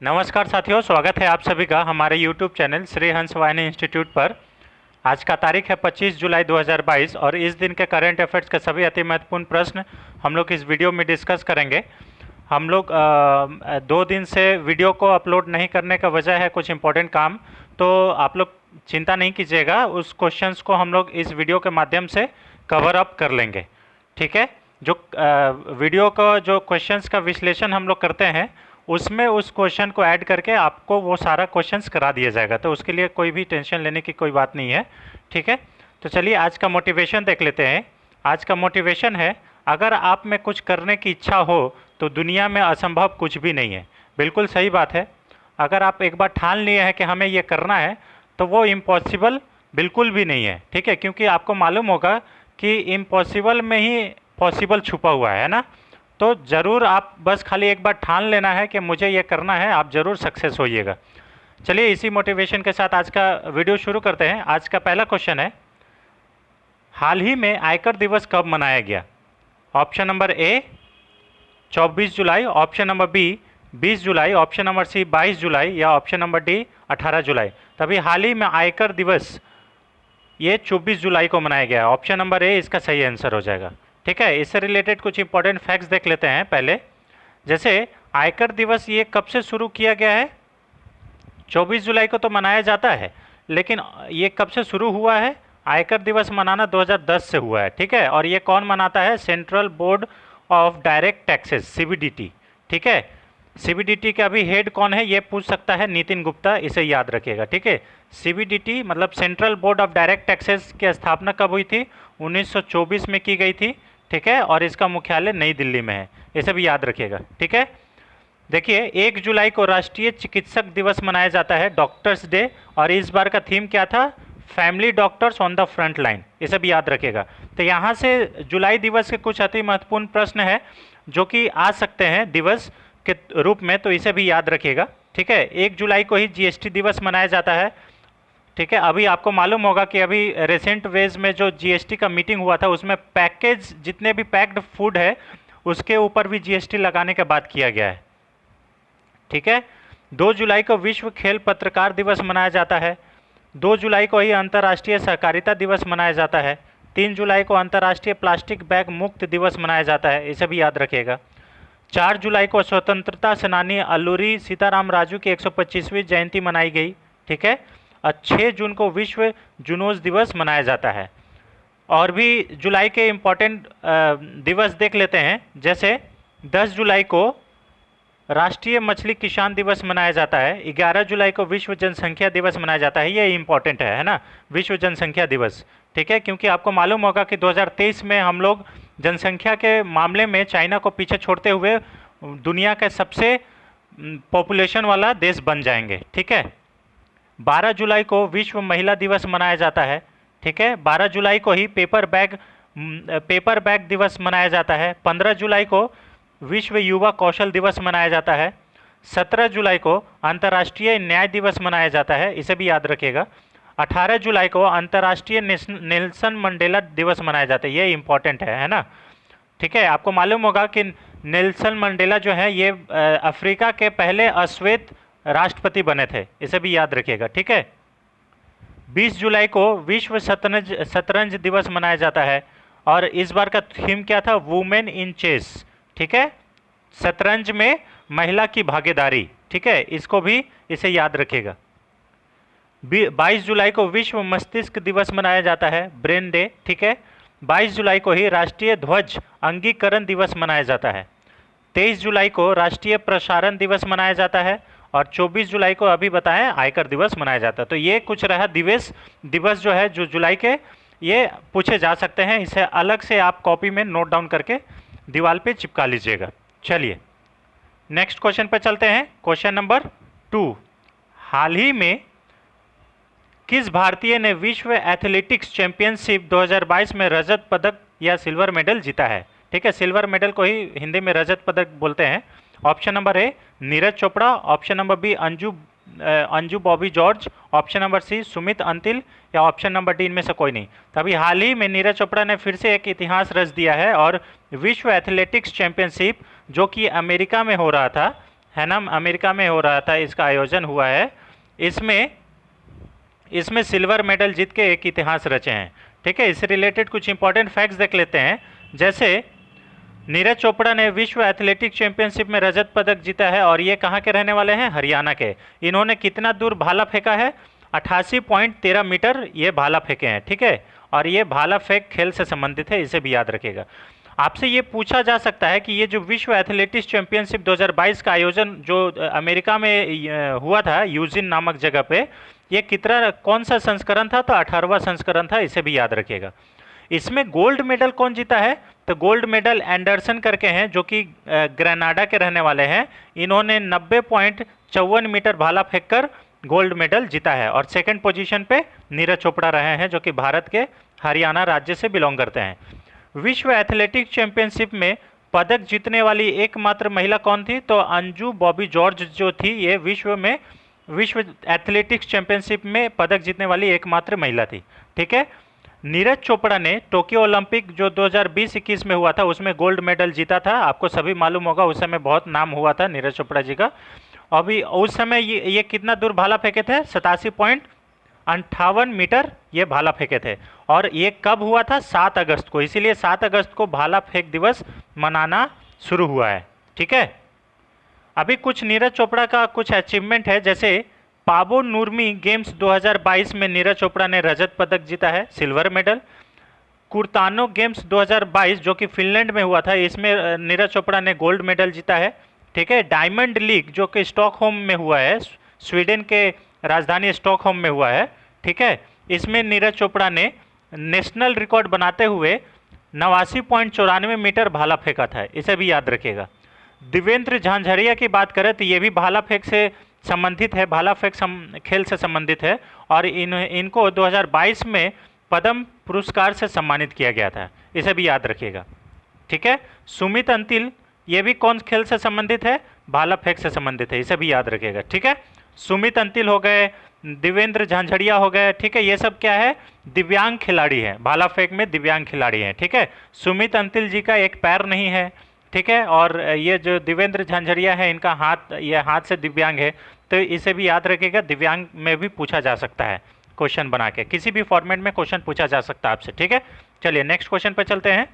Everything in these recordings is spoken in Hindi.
नमस्कार साथियों, स्वागत है आप सभी का हमारे YouTube चैनल श्री हंस वाहिनी इंस्टीट्यूट पर। आज का तारीख है 25 जुलाई 2022 और इस दिन के करंट अफेयर्स के सभी अति महत्वपूर्ण प्रश्न हम लोग इस वीडियो में डिस्कस करेंगे। हम लोग 2 दिन से वीडियो को अपलोड नहीं करने का वजह है कुछ इम्पोर्टेंट काम, तो आप लोग चिंता नहीं कीजिएगा, उस क्वेश्चंस को हम लोग इस वीडियो के माध्यम से कवर अप कर लेंगे। ठीक है, जो वीडियो का जो क्वेश्चंस का विश्लेषण हम लोग करते हैं उसमें उस क्वेश्चन को ऐड करके आपको वो सारा क्वेश्चंस करा दिया जाएगा, तो उसके लिए कोई भी टेंशन लेने की कोई बात नहीं है। ठीक है, तो चलिए आज का मोटिवेशन देख लेते हैं। आज का मोटिवेशन है, अगर आप में कुछ करने की इच्छा हो तो दुनिया में असंभव कुछ भी नहीं है। बिल्कुल सही बात है। अगर आप एक बार ठान लिए हैं कि हमें ये करना है तो वो इम्पॉसिबल बिल्कुल भी नहीं है। ठीक है, क्योंकि आपको मालूम होगा कि इम्पॉसिबल में ही पॉसिबल छुपा हुआ है ना। तो ज़रूर आप बस खाली एक बार ठान लेना है कि मुझे ये करना है, आप ज़रूर सक्सेस होइएगा। चलिए इसी मोटिवेशन के साथ आज का वीडियो शुरू करते हैं। आज का पहला क्वेश्चन है, हाल ही में आयकर दिवस कब मनाया गया? ऑप्शन नंबर ए 24 जुलाई, ऑप्शन नंबर बी 20 जुलाई, ऑप्शन नंबर सी 22 जुलाई या ऑप्शन नंबर डी 18 जुलाई। तभी हाल ही में आयकर दिवस ये 24 जुलाई को मनाया गया है। ऑप्शन नंबर ए इसका सही आंसर हो जाएगा। ठीक है, इससे रिलेटेड कुछ इंपॉर्टेंट फैक्ट्स देख लेते हैं पहले। जैसे आयकर दिवस ये कब से शुरू किया गया है? 24 जुलाई को तो मनाया जाता है, लेकिन ये कब से शुरू हुआ है? आयकर दिवस मनाना 2010 से हुआ है। ठीक है, और ये कौन मनाता है? Central board of direct taxes, CBDT. ठीक है, सीबीडीटी का अभी हेड कौन है ये पूछ सकता है, नितिन गुप्ता, इसे याद रखिएगा। ठीक है, सीबीडीटी मतलब central board of direct taxes की स्थापना कब हुई थी? 1924 में की गई थी। ठीक है, और इसका मुख्यालय नई दिल्ली में है, इसे भी याद रखिएगा। ठीक है, देखिए 1 जुलाई को राष्ट्रीय चिकित्सक दिवस मनाया जाता है, डॉक्टर्स डे, और इस बार का थीम क्या था? Family doctors on the front line, इसे भी याद रखिएगा। तो यहाँ से जुलाई दिवस के कुछ अति महत्वपूर्ण प्रश्न है जो कि आ सकते हैं दिवस के रूप में, तो इसे भी याद रखिएगा। ठीक है, 1 जुलाई को ही जीएसटी दिवस मनाया जाता है। ठीक है, अभी आपको मालूम होगा कि अभी रिसेंट वेज में जो जीएसटी का मीटिंग हुआ था उसमें पैकेज जितने भी पैक्ड फूड है उसके ऊपर भी जीएसटी लगाने का बात किया गया है। ठीक है, 2 जुलाई को विश्व खेल पत्रकार दिवस मनाया जाता है। 2 जुलाई को ही अंतर्राष्ट्रीय सहकारिता दिवस मनाया जाता है। 3 जुलाई को अंतर्राष्ट्रीय प्लास्टिक बैग मुक्त दिवस मनाया जाता है, इसे भी याद रखिएगा। 4 जुलाई को स्वतंत्रता सेनानी अल्लूरी सीताराम राजू की 125वीं जयंती मनाई गई। ठीक है, और 6 जून को विश्व जुनून दिवस मनाया जाता है। और भी जुलाई के इम्पोर्टेंट दिवस देख लेते हैं। जैसे 10 जुलाई को राष्ट्रीय मछली किसान दिवस मनाया जाता है। 11 जुलाई को विश्व जनसंख्या दिवस मनाया जाता है, ये इंपॉर्टेंट है ना, विश्व जनसंख्या दिवस। ठीक है, क्योंकि आपको मालूम होगा कि 2023 में हम लोग जनसंख्या के मामले में चाइना को पीछे छोड़ते हुए दुनिया का सबसे पॉपुलेशन वाला देश बन जाएंगे। ठीक है, 12 जुलाई को विश्व महिला दिवस मनाया जाता है। ठीक है, 12 जुलाई को ही पेपर बैग दिवस मनाया जाता है। 15 जुलाई को विश्व युवा कौशल दिवस मनाया जाता है। 17 जुलाई को अंतर्राष्ट्रीय न्याय दिवस मनाया जाता है, इसे भी याद रखिएगा। 18 जुलाई को अंतर्राष्ट्रीय नेल्सन मंडेला दिवस मनाया जाता है, ये इंपॉर्टेंट है ना। ठीक है, आपको मालूम होगा कि नेल्सन मंडेला जो है ये अफ्रीका के पहले अश्वेत राष्ट्रपति बने थे, इसे भी याद रखिएगा। ठीक है, 20 जुलाई को विश्व शतरंज दिवस मनाया जाता है और इस बार का थीम क्या था? Women in chess. ठीक है, शतरंज में महिला की भागीदारी। ठीक है, इसको भी इसे याद रखिएगा। 22 जुलाई को विश्व मस्तिष्क दिवस मनाया जाता है, ब्रेन डे। ठीक है, 22 जुलाई को ही राष्ट्रीय ध्वज अंगीकरण दिवस मनाया जाता है। 23 जुलाई को राष्ट्रीय प्रसारण दिवस मनाया जाता है और 24 जुलाई को अभी बताएं आयकर दिवस मनाया जाता है। तो ये कुछ रहा दिवस जो है जो जुलाई के ये पूछे जा सकते हैं, इसे अलग से आप कॉपी में नोट डाउन करके दीवार पे चिपका लीजिएगा। चलिए नेक्स्ट क्वेश्चन पर चलते हैं। क्वेश्चन नंबर 2, हाल ही में किस भारतीय ने विश्व एथलेटिक्स चैंपियनशिप 2022 में रजत पदक या सिल्वर मेडल जीता है? ठीक है, सिल्वर मेडल को ही हिंदी में रजत पदक बोलते हैं। Option number A Neeraj Chopra, option number B Anju Bobby George, option number C Sumit Antil या ऑप्शन नंबर डी इनमें से कोई नहीं। तभी हाल ही में नीरज चोपड़ा ने फिर से एक इतिहास रच दिया है और विश्व एथलेटिक्स चैंपियनशिप जो कि अमेरिका में हो रहा था, है ना, अमेरिका में हो रहा था, इसका आयोजन हुआ है। इसमें इसमें सिल्वर मेडल जीत के एक इतिहास रचे हैं। ठीक है, इससे रिलेटेड कुछ इंपॉर्टेंट फैक्ट्स देख लेते हैं। जैसे नीरज चोपड़ा ने विश्व एथलेटिक चैंपियनशिप में रजत पदक जीता है, और ये कहाँ के रहने वाले हैं? हरियाणा के। इन्होंने कितना दूर भाला फेंका है? 88.13 मीटर ये भाला फेंके हैं। ठीक है, और ये भाला फेंक खेल से संबंधित है, इसे भी याद रखिएगा। आपसे ये पूछा जा सकता है कि ये जो विश्व एथलेटिक्स चैंपियनशिप 2022 का आयोजन जो अमेरिका में हुआ था, यूजिन नामक जगह पे, ये कितना, कौन सा संस्करण था? तो 18वां संस्करण था, इसे भी याद रखिएगा। इसमें गोल्ड मेडल कौन जीता है? तो गोल्ड मेडल एंडरसन करके हैं, जो कि ग्रेनाडा के रहने वाले हैं। इन्होंने 90.54 मीटर भाला फेंककर गोल्ड मेडल जीता है। और सेकंड पोजीशन पे नीरज चोपड़ा रहे हैं, जो कि भारत के हरियाणा राज्य से बिलोंग करते हैं। विश्व एथलेटिक्स चैंपियनशिप में पदक जीतने वाली एकमात्र महिला कौन थी? तो अंजू बॉबी जॉर्ज जो थी, ये विश्व एथलेटिक्स चैंपियनशिप में पदक जीतने वाली एकमात्र महिला थी। ठीक है, नीरज चोपड़ा ने टोक्यो ओलंपिक जो 2020-21 में हुआ था, उसमें गोल्ड मेडल जीता था। आपको सभी मालूम होगा, उस समय बहुत नाम हुआ था नीरज चोपड़ा जी का। अभी उस समय ये कितना दूर भाला फेंके थे? 87.58 मीटर ये भाला फेंके थे। और ये कब हुआ था? 7 अगस्त को। इसीलिए 7 अगस्त को भाला फेंक दिवस मनाना शुरू हुआ है। ठीक है, अभी कुछ नीरज चोपड़ा का कुछ अचीवमेंट है। जैसे पाबो नूर्मी गेम्स 2022 में नीरज चोपड़ा ने रजत पदक जीता है, सिल्वर मेडल। कुर्तानो गेम्स 2022 जो कि फिनलैंड में हुआ था, इसमें नीरज चोपड़ा ने गोल्ड मेडल जीता है। ठीक है, डायमंड लीग जो कि स्टॉकहोम में हुआ है, स्वीडन के राजधानी स्टॉकहोम में हुआ है। ठीक है, इसमें नीरज चोपड़ा ने नेशनल रिकॉर्ड बनाते हुए 89.94 मीटर भाला फेंका था, इसे भी याद रखिएगा। देवेंद्र झांझरिया की बात करें तो ये भी भाला फेंक से संबंधित है, भाला फेंक खेल से संबंधित है, और इनको 2022 में पद्म पुरस्कार से सम्मानित किया गया था, इसे भी याद रखिएगा। ठीक है, सुमित अंतिल, ये भी कौन खेल से संबंधित है? भाला फेंक से संबंधित है, इसे भी याद रखिएगा। ठीक है, सुमित अंतिल हो गए, देवेंद्र झांझरिया हो गए। ठीक है, ये सब क्या है? दिव्यांग खिलाड़ी हैं, भाला फेंक में दिव्यांग खिलाड़ी हैं। ठीक है, सुमित अंतिल जी का एक पैर नहीं है। ठीक है, और ये जो देवेंद्र झांझरिया है, इनका ये हाथ से दिव्यांग है, तो इसे भी याद रखिएगा। दिव्यांग में भी पूछा जा सकता है, क्वेश्चन बना के किसी भी फॉर्मेट में क्वेश्चन पूछा जा सकता है आपसे। ठीक है, चलिए नेक्स्ट क्वेश्चन पर चलते हैं।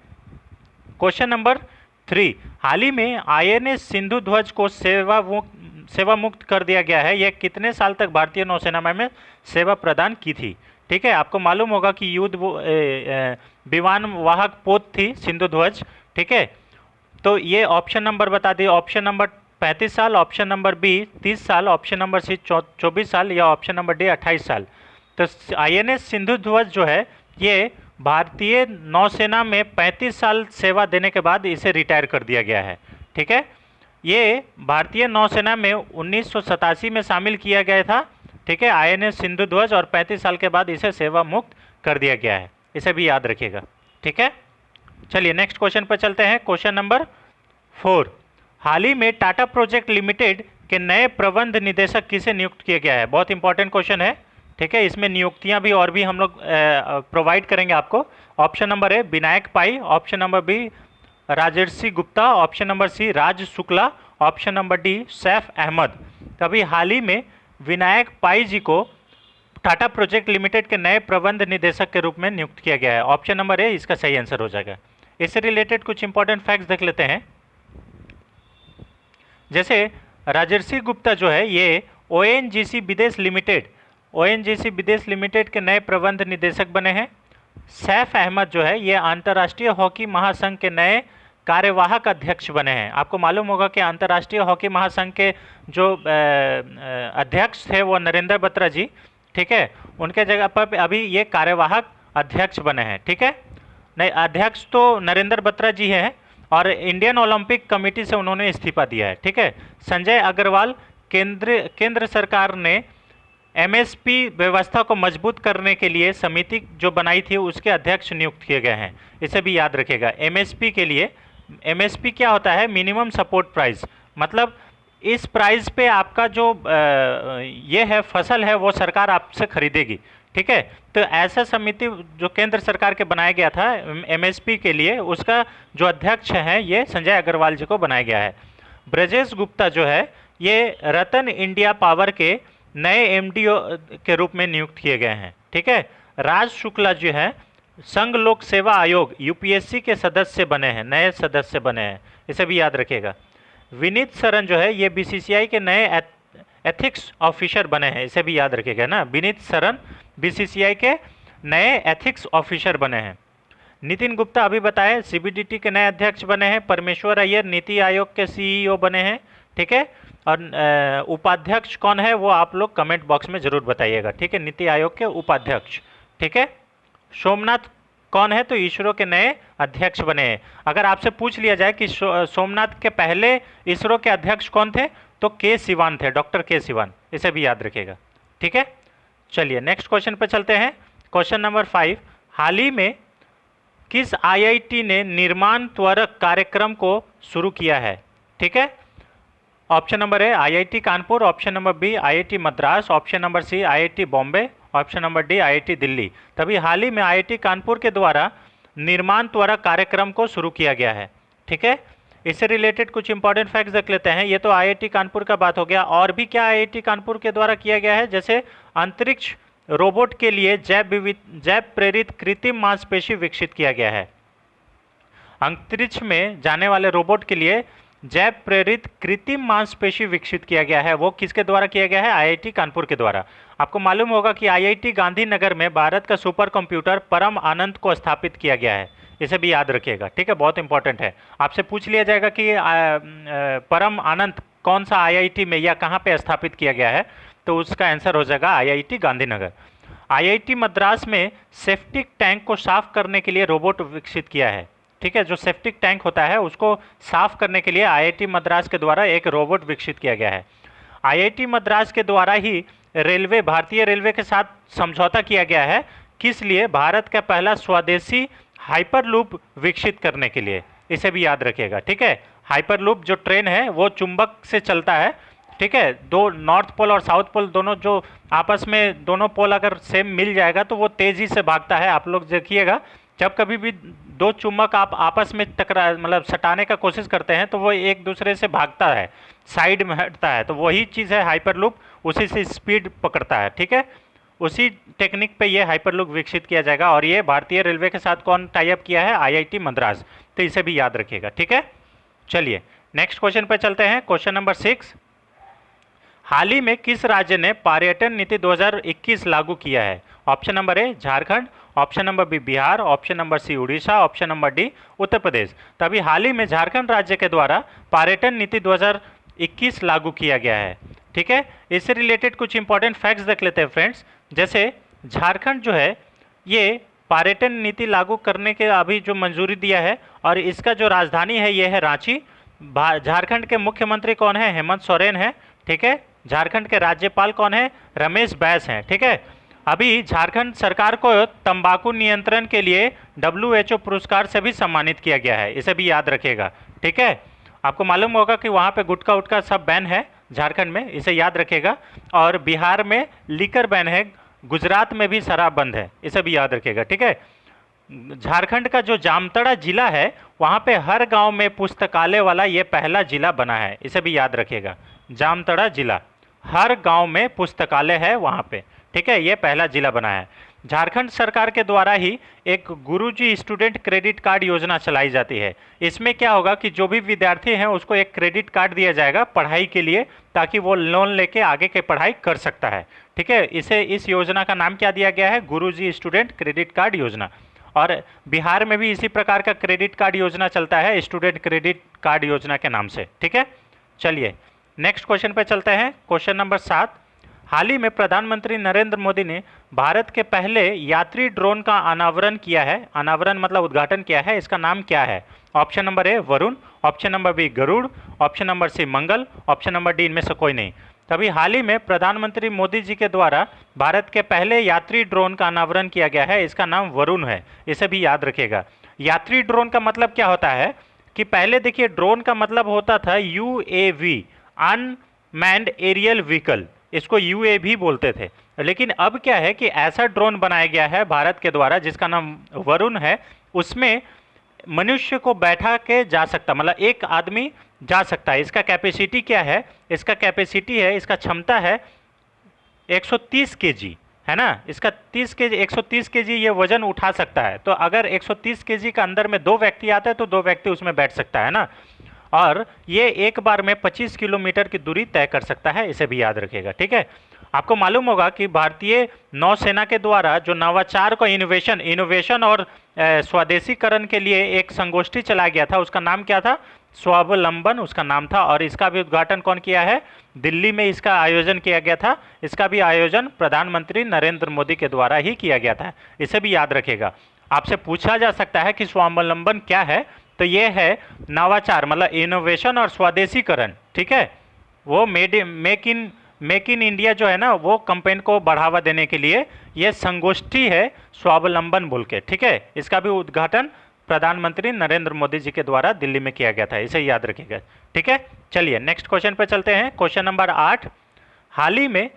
क्वेश्चन नंबर 3, हाल ही में INS सिंधु ध्वज को सेवा मुक्त कर दिया गया है। यह कितने साल तक भारतीय नौसेना में सेवा प्रदान की थी? ठीक है, आपको मालूम होगा कि युद्ध विमान वाहक पोत थी सिंधु ध्वज। ठीक है, तो ये ऑप्शन नंबर बता दिए। ऑप्शन नंबर 35 साल, ऑप्शन नंबर बी 30 साल, ऑप्शन नंबर सी 24 साल, या ऑप्शन नंबर डी 28 साल। तो INS सिंधु ध्वज जो है, ये भारतीय नौसेना में 35 साल सेवा देने के बाद इसे रिटायर कर दिया गया है। ठीक है, ये भारतीय नौसेना में 1987 में शामिल किया गया था। ठीक है, INS सिंधु ध्वज, और 35 साल के बाद इसे सेवा मुक्त कर दिया गया है, इसे भी याद रखिएगा। ठीक है, चलिए नेक्स्ट क्वेश्चन पर चलते हैं। क्वेश्चन नंबर 4, हाल ही में टाटा प्रोजेक्ट लिमिटेड के नए प्रबंध निदेशक किसे नियुक्त किया गया है? बहुत इंपॉर्टेंट क्वेश्चन है। ठीक है, इसमें नियुक्तियां भी और भी हम लोग प्रोवाइड करेंगे आपको। Option number A Vinayak Pai, option number B Rajarshi Gupta, option number C Raj Shukla, option number D Saif Ahmed. तो अभी हाल ही में विनायक पाई जी को टाटा प्रोजेक्ट लिमिटेड के नए प्रबंध निदेशक के रूप में नियुक्त किया गया है। ऑप्शन नंबर ए इसका सही आंसर हो जाएगा। इससे रिलेटेड कुछ इंपॉर्टेंट फैक्ट्स देख लेते हैं। जैसे राजर्षि गुप्ता जो है, ये ONGC विदेश लिमिटेड के नए प्रबंध निदेशक बने हैं। सैफ अहमद जो है, ये अंतर्राष्ट्रीय हॉकी महासंघ के नए कार्यवाहक अध्यक्ष बने हैं। आपको मालूम होगा कि अंतर्राष्ट्रीय हॉकी महासंघ के जो अध्यक्ष थे वो नरेंद्र बत्रा जी। ठीक है, उनके जगह पर अभी ये कार्यवाहक अध्यक्ष बने हैं। ठीक है, नहीं, अध्यक्ष तो नरेंद्र बत्रा जी हैं, और इंडियन ओलंपिक कमेटी से उन्होंने इस्तीफा दिया है। ठीक है, संजय अग्रवाल केंद्र सरकार ने MSP व्यवस्था को मजबूत करने के लिए समिति जो बनाई थी, उसके अध्यक्ष नियुक्त किए गए हैं, इसे भी याद रखिएगा। MSP के लिए, MSP क्या होता है? मिनिमम सपोर्ट प्राइस, मतलब इस प्राइस पे आपका जो ये है फसल है, वो सरकार आपसे खरीदेगी। ठीक है, तो ऐसा समिति जो केंद्र सरकार के बनाया गया था MSP के लिए, उसका जो अध्यक्ष है ये संजय अग्रवाल जी को बनाया गया है। ब्रजेश गुप्ता जो है, ये रतन इंडिया पावर के नए एमडीओ के रूप में नियुक्त किए गए हैं। ठीक है, राज शुक्ला जो है संघ लोक सेवा आयोग यूपीएससी के सदस्य बने हैं, नए सदस्य बने हैं, इसे भी याद रखिएगा। विनीत सरन जो है ये बीसीसीआई के नए एथिक्स ऑफिसर बने हैं, इसे भी याद रखिएगा ना। विनीत सरन बीसीसीआई के नए एथिक्स ऑफिसर बने हैं। नितिन गुप्ता अभी बताए सीबीडीटी के नए अध्यक्ष बने हैं। परमेश्वर अय्यर नीति आयोग के सीईओ बने हैं। ठीक है, और उपाध्यक्ष कौन है वो आप लोग कमेंट बॉक्स में जरूर बताइएगा। ठीक है, नीति आयोग के उपाध्यक्ष। ठीक है, सोमनाथ कौन है तो इसरो के नए अध्यक्ष बने हैं। अगर आपसे पूछ लिया जाए कि सोमनाथ के पहले इसरो के अध्यक्ष कौन थे तो के सिवान थे, डॉक्टर के सिवान, इसे भी याद रखिएगा। ठीक है, चलिए नेक्स्ट क्वेश्चन पे चलते हैं। क्वेश्चन नंबर 5, हाल ही में किस आईआईटी ने निर्माण त्वरक कार्यक्रम को शुरू किया है? ठीक है, option number A IIT Kanpur, option number B IIT Madras, option number C IIT Bombay, option number D IIT Delhi. तभी हाल ही में आईआईटी कानपुर के द्वारा निर्माण त्वरक कार्यक्रम को शुरू किया गया है। ठीक है, इससे रिलेटेड कुछ इंपॉर्टेंट फैक्ट्स देख लेते हैं। ये तो आईआईटी कानपुर का बात हो गया, और भी क्या आईआईटी कानपुर के द्वारा किया गया है, जैसे अंतरिक्ष रोबोट के लिए जैव प्रेरित कृत्रिम मांसपेशी विकसित किया गया है। अंतरिक्ष में जाने वाले रोबोट के लिए जैव प्रेरित कृत्रिम मांसपेशी विकसित किया गया है, वो किसके द्वारा किया गया है? आईआईटी कानपुर के द्वारा। आपको मालूम होगा कि आईआईटी गांधीनगर में भारत का सुपर कंप्यूटर परम आनंद को स्थापित किया गया है, इसे भी याद रखिएगा। ठीक है, बहुत इंपॉर्टेंट है। आपसे पूछ लिया जाएगा कि परम आनंद कौन सा आईआईटी में या कहाँ पे स्थापित किया गया है, तो उसका आंसर हो जाएगा आईआईटी गांधीनगर। आईआईटी मद्रास में सेप्टिक टैंक को साफ करने के लिए रोबोट विकसित किया है। ठीक है, जो सेप्टिक टैंक होता है उसको साफ करने के लिए आईआईटी मद्रास के द्वारा एक रोबोट विकसित किया गया है। आईआईटी मद्रास के द्वारा ही रेलवे, भारतीय रेलवे के साथ समझौता किया गया है, किस लिए? भारत का पहला स्वदेशी हाइपरलूप विकसित करने के लिए, इसे भी याद रखिएगा। ठीक है, हाइपरलूप जो ट्रेन है वो चुंबक से चलता है। ठीक है, दो नॉर्थ पोल और साउथ पोल दोनों जो आपस में दोनों पोल अगर सेम मिल जाएगा तो वो तेजी से भागता है। आप लोग देखिएगा, जब कभी भी दो चुंबक आप आपस में टकरा मतलब सटाने का कोशिश करते हैं तो वो एक दूसरे से भागता है, साइड में हटता है, तो वही चीज़ है हाइपरलूप, उसी से स्पीड पकड़ता है। ठीक है, उसी टेक्निक पे ये हाइपरलूप विकसित किया जाएगा, और ये भारतीय रेलवे के साथ कौन टाई अप किया है? आईआईटी मद्रास, तो इसे भी याद रखिएगा। ठीक है, चलिए नेक्स्ट क्वेश्चन पे चलते हैं। क्वेश्चन नंबर 6, हाल ही में किस राज्य ने पर्यटन नीति 2021 लागू किया है? Option number A Jharkhand, option number B Bihar, option number C Orissa, option number D Uttar Pradesh. तभी हाल ही में झारखंड राज्य के द्वारा पर्यटन नीति 2021 लागू किया गया है। ठीक है, इससे रिलेटेड कुछ इंपॉर्टेंट फैक्ट्स देख लेते हैं फ्रेंड्स। जैसे झारखंड जो है ये पर्यटन नीति लागू करने के अभी जो मंजूरी दिया है, और इसका जो राजधानी है ये है रांची। झारखंड के मुख्यमंत्री कौन है? हेमंत सोरेन है। ठीक है, झारखंड के राज्यपाल कौन है? रमेश बैस हैं। ठीक है, अभी झारखंड सरकार को तंबाकू नियंत्रण के लिए WHO पुरस्कार से भी सम्मानित किया गया है, इसे भी याद रखिएगा। ठीक है, आपको मालूम होगा कि वहाँ पे गुटखा उटका सब बैन है झारखंड में, इसे याद रखिएगा। और बिहार में लीकर बैन है, गुजरात में भी शराब बंद है, इसे भी याद रखिएगा। ठीक है, झारखंड का जो जामताड़ा जिला है वहाँ पे हर गांव में पुस्तकालय वाला ये पहला जिला बना है, इसे भी याद रखिएगा। जामताड़ा जिला, हर गांव में पुस्तकालय है वहाँ पे। ठीक है, ये पहला जिला बना है। झारखंड सरकार के द्वारा ही एक गुरुजी स्टूडेंट क्रेडिट कार्ड योजना चलाई जाती है। इसमें क्या होगा कि जो भी विद्यार्थी हैं उसको एक क्रेडिट कार्ड दिया जाएगा पढ़ाई के लिए, ताकि वो लोन लेके आगे की पढ़ाई कर सकता है। ठीक है, इस योजना का नाम क्या दिया गया है? गुरुजी स्टूडेंट क्रेडिट कार्ड योजना। और बिहार में भी इसी प्रकार का क्रेडिट कार्ड योजना चलता है, स्टूडेंट क्रेडिट कार्ड योजना के नाम से। ठीक है, चलिए नेक्स्ट क्वेश्चन पे चलते हैं। क्वेश्चन नंबर 7, हाल ही में प्रधानमंत्री नरेंद्र मोदी ने भारत के पहले यात्री ड्रोन का अनावरण किया है। अनावरण मतलब उद्घाटन किया है, इसका नाम क्या है? Option number A Varun, option number B Garud, option number C Mangal, option number D इनमें से कोई नहीं। तभी हाल ही में प्रधानमंत्री मोदी जी के द्वारा भारत के पहले यात्री ड्रोन का अनावरण किया गया है, इसका नाम वरुण है, इसे भी याद रखिएगा। यात्री ड्रोन का मतलब क्या होता है कि पहले देखिए ड्रोन का मतलब होता था UAV, अनमैन्ड एरियल व्हीकल, इसको UAV बोलते थे। लेकिन अब क्या है कि ऐसा ड्रोन बनाया गया है भारत के द्वारा जिसका नाम वरुण है, उसमें मनुष्य को बैठा के जा सकता, मतलब एक आदमी जा सकता है। इसका कैपेसिटी क्या है? इसका कैपेसिटी है, इसका क्षमता है 130 केजी, है ना। इसका 30 केजी 130 केजी ये वजन उठा सकता है। तो अगर 130 केजी का अंदर में 2 व्यक्ति आते हैं तो 2 व्यक्ति उसमें बैठ सकता है ना। और ये एक बार में 25 किलोमीटर की दूरी तय कर सकता है, इसे भी याद रखिएगा, ठीक है। आपको मालूम होगा कि भारतीय नौसेना के द्वारा जो नवाचार को इनोवेशन और स्वदेशीकरण के लिए एक संगोष्ठी चलाया गया था, उसका नाम क्या था? स्वावलंबन उसका नाम था। और इसका भी उद्घाटन कौन किया है? दिल्ली में इसका आयोजन किया गया था। इसका भी आयोजन प्रधानमंत्री नरेंद्र मोदी के द्वारा ही किया गया था, इसे भी याद रखिएगा। आपसे पूछा जा सकता है कि स्वावलंबन क्या है, तो ये है नवाचार, मतलब इनोवेशन और स्वदेशीकरण, ठीक है। वो मेक इन इंडिया जो है ना, वो कंपेन को बढ़ावा देने के लिए ये संगोष्ठी है स्वावलंबन बोल के, ठीक है। इसका भी उद्घाटन प्रधानमंत्री नरेंद्र मोदी जी के द्वारा दिल्ली में किया गया था, इसे याद रखिएगा, ठीक है। चलिए नेक्स्ट क्वेश्चन पे चलते हैं। क्वेश्चन नंबर 8, हाल ही में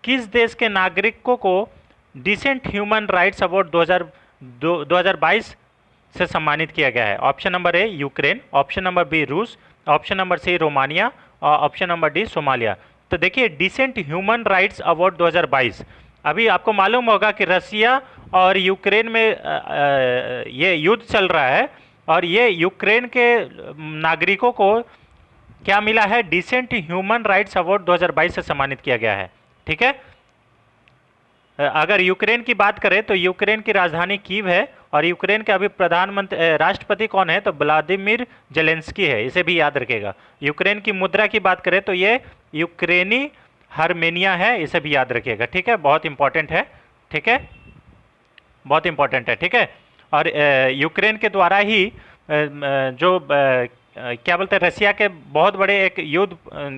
किस देश के नागरिकों को डिसेंट ह्यूमन राइट्स अवार्ड 2022 से सम्मानित किया गया है? Option number A Ukraine, option number B रूस, ऑप्शन नंबर सी रोमानिया और ऑप्शन नंबर डी सोमालिया। तो देखिए, डिसेंट ह्यूमन राइट्स अवार्ड 2022, अभी आपको मालूम होगा कि रसिया और यूक्रेन में ये युद्ध चल रहा है, और ये यूक्रेन के नागरिकों को क्या मिला है? डिसेंट ह्यूमन राइट्स अवार्ड 2022 से सम्मानित किया गया है, ठीक है। अगर यूक्रेन की बात करें तो यूक्रेन की राजधानी कीव है, और यूक्रेन के अभी राष्ट्रपति कौन है? तो व्लादिमीर जेलेंस्की है, इसे भी याद रखेगा। यूक्रेन की मुद्रा की बात करें तो ये यूक्रेनी हर्मेनिया है, इसे भी याद रखिएगा, ठीक है। बहुत इंपॉर्टेंट है, ठीक है, बहुत इंपॉर्टेंट है, ठीक है। और यूक्रेन के द्वारा ही जो क्या बोलते हैं, रसिया के बहुत बड़े एक युद्ध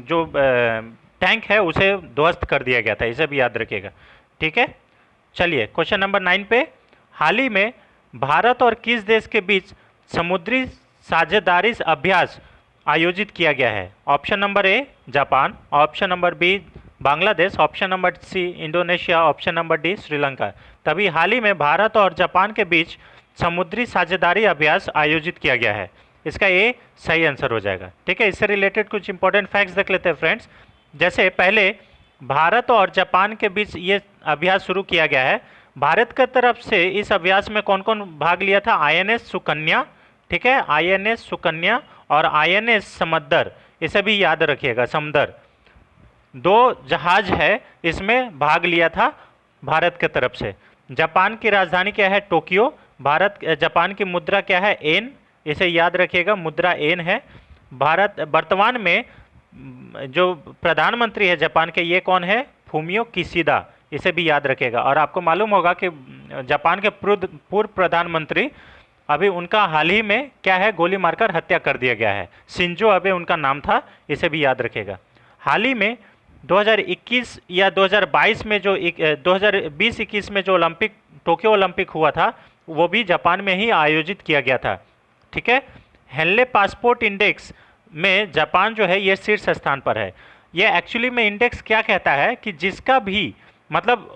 जो टैंक है उसे ध्वस्त कर दिया गया था, इसे भी याद रखिएगा, ठीक है। चलिए क्वेश्चन नंबर 9 पे, हाल ही में भारत और किस देश के बीच समुद्री साझेदारी अभ्यास आयोजित किया गया है? Option number A Japan, option number B Bangladesh, option number C Indonesia, option number D Sri Lanka. तभी हाल ही में भारत और जापान के बीच समुद्री साझेदारी अभ्यास आयोजित किया गया है, इसका ए सही आंसर हो जाएगा, ठीक है। इससे रिलेटेड कुछ इंपॉर्टेंट फैक्ट्स देख लेते हैं फ्रेंड्स। जैसे पहले भारत और जापान के बीच ये अभ्यास शुरू किया गया है। भारत की तरफ से इस अभ्यास में कौन कौन भाग लिया था? आईएनएस सुकन्या, ठीक है, आईएनएस सुकन्या और आईएनएस समंदर, इसे भी याद रखिएगा, समंदर, 2 जहाज है, इसमें भाग लिया था भारत की तरफ से। जापान की राजधानी क्या है? टोक्यो। जापान की मुद्रा क्या है? एन, इसे याद रखिएगा, मुद्रा एन है। भारत वर्तमान में जो प्रधानमंत्री है जापान के, ये कौन है? फूमियो किशिदा, इसे भी याद रखिएगा। और आपको मालूम होगा कि जापान के पूर्व प्रधानमंत्री, अभी उनका हाल ही में क्या है, गोली मारकर हत्या कर दिया गया है। शिंजो अबे उनका नाम था, इसे भी याद रखिएगा। हाल ही में 2021 या 2022 में जो 2020-21 में जो टोक्यो ओलंपिक हुआ था, वो भी जापान में ही आयोजित किया गया था, ठीक है। हेनले पासपोर्ट इंडेक्स में जापान जो है ये शीर्ष स्थान पर है। ये एक्चुअली में इंडेक्स क्या कहता है कि जिसका भी मतलब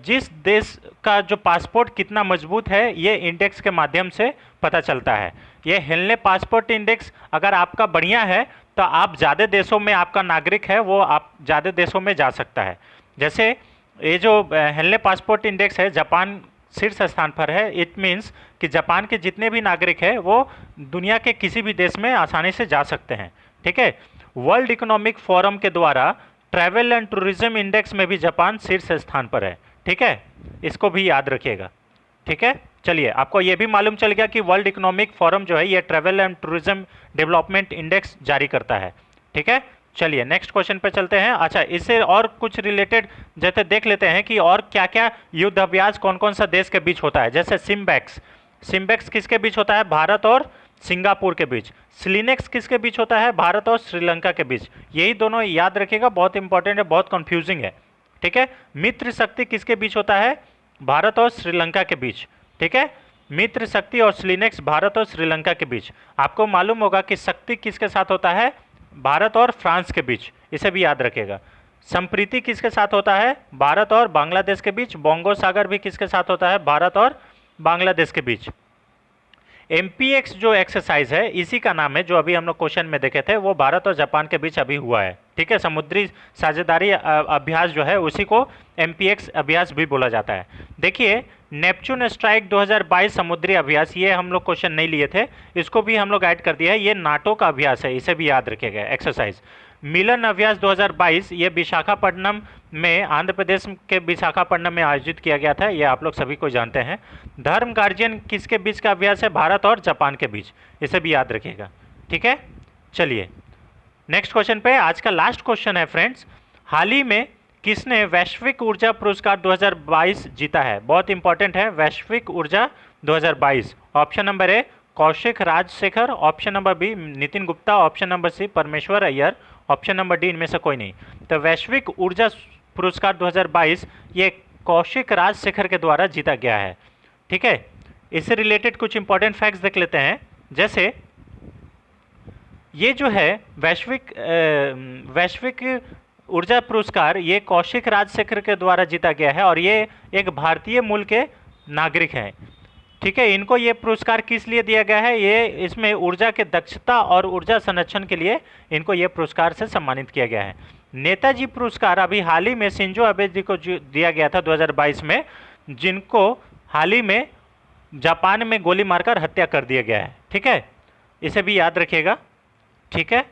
जिस देश का जो पासपोर्ट कितना मजबूत है, ये इंडेक्स के माध्यम से पता चलता है। ये हेनले पासपोर्ट इंडेक्स अगर आपका बढ़िया है तो आप ज़्यादा देशों में, आपका नागरिक है वो आप ज़्यादा देशों में जा सकता है। जैसे ये जो हेनले पासपोर्ट इंडेक्स है, जापान शीर्ष स्थान पर है। इट मीन्स कि जापान के जितने भी नागरिक हैं वो दुनिया के किसी भी देश में आसानी से जा सकते हैं, ठीक है। वर्ल्ड इकोनॉमिक फोरम के द्वारा ट्रैवल एंड टूरिज्म इंडेक्स में भी जापान शीर्ष स्थान पर है, ठीक है, इसको भी याद रखिएगा, ठीक है। चलिए, आपको ये भी मालूम चल गया कि वर्ल्ड इकोनॉमिक फोरम जो है ये travel and tourism development index जारी करता है, ठीक है। चलिए नेक्स्ट क्वेश्चन पे चलते हैं। अच्छा, इससे और कुछ रिलेटेड जैसे देख लेते हैं कि और क्या क्या युद्ध अभ्यास कौन कौन सा देश के बीच होता है। जैसे सिम्बैक्स किसके बीच होता है? भारत और सिंगापुर के बीच। स्लिनेक्स किसके बीच होता है? भारत और श्रीलंका के बीच। यही दोनों याद रखिएगा, बहुत इंपॉर्टेंट है, बहुत कंफ्यूजिंग है, ठीक है। मित्र शक्ति किसके बीच होता है? भारत और श्रीलंका के बीच, ठीक है। मित्र शक्ति और स्लिनेक्स भारत और श्रीलंका के बीच। आपको मालूम होगा कि शक्ति किसके साथ होता है? भारत और फ्रांस के बीच, इसे भी याद रखिएगा। संप्रीति किसके साथ होता है? भारत और बांग्लादेश के बीच। बोंगो सागर भी किसके साथ होता है? भारत और बांग्लादेश के बीच। MPX जो एक्सरसाइज है इसी का नाम है, जो अभी हम लोग क्वेश्चन में देखे थे, वो भारत और जापान के बीच अभी हुआ है। ठीक है, समुद्री साझेदारी अभ्यास जो है उसी को MPX अभ्यास भी बोला जाता है। देखिए, नेपच्यून स्ट्राइक 2022 समुद्री अभ्यास, ये हम लोग क्वेश्चन नहीं लिए थे, इसको भी हम लोग ऐड कर दिया है। ये नाटो का अभ्यास है, इसे भी याद रखिएगा एक्सरसाइज। मिलन अभ्यास 2022 ये विशाखापट्टनम में, आंध्र प्रदेश के विशाखापट्टनम में आयोजित किया गया था, ये आप लोग सभी को जानते हैं। धर्म गार्जियन किसके बीच का अभ्यास है? भारत और जापान के बीच, इसे भी याद रखिएगा। ठीक है, चलिए नेक्स्ट क्वेश्चन पे। आज का लास्ट क्वेश्चन है फ्रेंड्स, हाल ही में किसने वैश्विक ऊर्जा पुरस्कार 2022 जीता है? बहुत इंपॉर्टेंट है, वैश्विक ऊर्जा 2022। Option number A Kaushik Rajasekhar, option number B Nitin Gupta, option number C Parmeshwar Iyer, option number D इनमें से कोई नहीं। तो वैश्विक ऊर्जा पुरस्कार 2022 ये कौशिक राजशेखर के द्वारा जीता गया है। ठीक है, इससे रिलेटेड कुछ इंपॉर्टेंट फैक्ट्स देख लेते हैं। जैसे ये जो है वैश्विक ऊर्जा पुरस्कार ये कौशिक राजशेखर के द्वारा जीता गया है और ये एक भारतीय मूल के नागरिक हैं। ठीक है, इनको ये पुरस्कार किस लिए दिया गया है? ये इसमें ऊर्जा के दक्षता और ऊर्जा संरक्षण के लिए इनको ये पुरस्कार से सम्मानित किया गया है। नेताजी पुरस्कार अभी हाल ही में शिंजो आबे जी को दिया गया था 2022 में, जिनको हाल ही में जापान में गोली मारकर हत्या कर दिया गया है। ठीक है, इसे भी याद रखिएगा। ठीक है,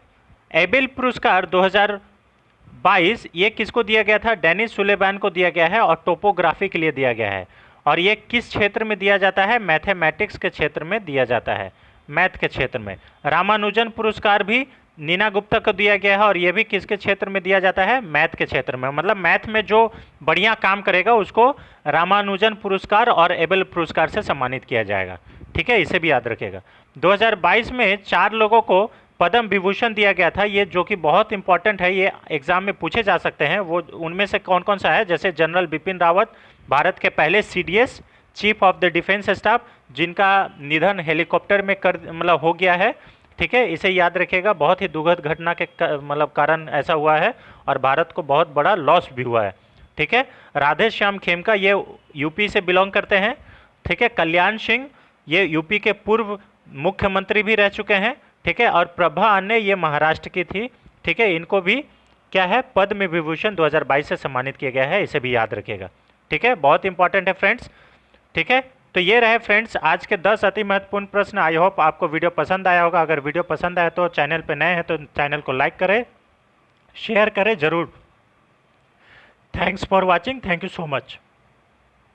एबेल पुरस्कार 2022 ये किसको दिया गया था? डेनिस सुलेमान को दिया गया है और टोपोग्राफी के लिए दिया गया है। और ये किस क्षेत्र में दिया जाता है? मैथमेटिक्स के क्षेत्र में दिया जाता है, मैथ के क्षेत्र में। रामानुजन पुरस्कार भी नीना गुप्ता को दिया गया है और ये भी किसके क्षेत्र में दिया जाता है? मैथ के क्षेत्र में। मतलब मैथ में जो बढ़िया काम करेगा उसको रामानुजन पुरस्कार और एबेल पुरस्कार से सम्मानित किया जाएगा। ठीक है, इसे भी याद रखिएगा। 2022 में 4 लोगों को पद्म विभूषण दिया गया था, ये जो कि बहुत इंपॉर्टेंट है, ये एग्जाम में पूछे जा सकते हैं। वो उनमें से कौन कौन सा है? जैसे जनरल बिपिन रावत, भारत के पहले CDS chief of the defence staff, जिनका निधन हेलीकॉप्टर में मतलब हो गया है। ठीक है, इसे याद रखिएगा, बहुत ही दुखद घटना के मतलब कारण ऐसा हुआ है और भारत को बहुत बड़ा लॉस भी हुआ है। ठीक है, राधे श्याम खेमका ये यूपी से बिलोंग करते हैं। ठीक है, कल्याण सिंह ये यूपी के पूर्व मुख्यमंत्री भी रह चुके हैं। ठीक है, और प्रभा अन्य ये महाराष्ट्र की थी। ठीक है, इनको भी क्या है? पद्म विभूषण 2022 से सम्मानित किया गया है, इसे भी याद रखिएगा। ठीक है, बहुत इंपॉर्टेंट है फ्रेंड्स। ठीक है, तो ये रहे फ्रेंड्स आज के 10 अति महत्वपूर्ण प्रश्न। आई होप आपको वीडियो पसंद आया होगा। अगर वीडियो पसंद आया तो चैनल पे नए हैं तो चैनल को लाइक करें, शेयर करें जरूर। Thanks for watching, thank you so much.